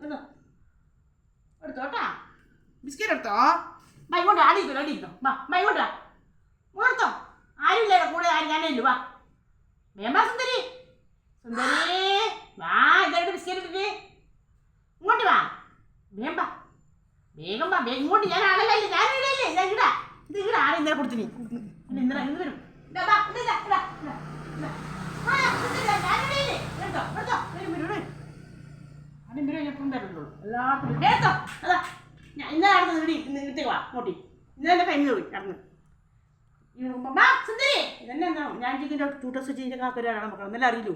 എടുത്തോ എടുത്തോട്ടാ ബിസ്ക്കറ്റ് എടുത്തോ വാ ഇങ്ങോട്ട് അടിയിരിക്കോ വാ ഇങ്ങോട്ടാ ഇങ്ങോട്ടോ ആരുമില്ലേ കൂടെ ആരും ഞാനല്ലോ വാ വേമ്പാ സുന്ദരി സുന്ദരി വാ ഇതായിട്ട് ബിസ്ക്കറ്റ് ഇട്ടിട്ട് ഇങ്ങോട്ട് വാ വേമ്പാ വേഗം വാ വേഗം ഇങ്ങോട്ട് ഞാൻ ആളല്ലേ ഞാനിടല്ലേ ഞാൻ ഇടാ ഇത് ഇവിടെ ആരും ഇന്നലെ കൊടുത്തിനി ഇന്നലെ ഇന്ന് വരും എപ്പോഴും തരുള്ളൂ എല്ലാവർക്കും കേട്ടോ അതാ ഞാൻ ഇന്നലെ നടന്ന് ഇട്ടേക്ക് വാ മോട്ടി ഇന്നലെ കഴിഞ്ഞു പോയി നടന്ന് സുന്ദരി ഇതന്നെ എന്താ ഞാൻ ഇതിൻ്റെ ടൂട്ടർ സ്വിച്ച് ഇതിൻ്റെ കാക്കൊരാണ് മക്കൾ ഒന്നല്ല അറിയില്ലൂ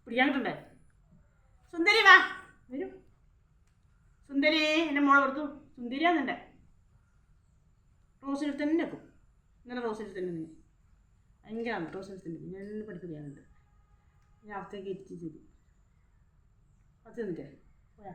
പിടിക്കാൻ കിട്ടണ്ടേ സുന്ദരി വാ വരും സുന്ദരി എൻ്റെ മോളെ കൊടുത്തു സുന്ദരിയാണെന്നെ റോസിൽ തന്നെ വെക്കും ഇന്നലെ റോസിൽ തന്നെ നീ ഭയങ്കരമാണ് റോസിൽ തന്നെ ഞാൻ പഠിപ്പിക്കാനുണ്ട് ഞാൻ അകത്തേക്ക് എത്തിച്ചു തരും പത്ത് നിന്നിട്ടേ പോയാ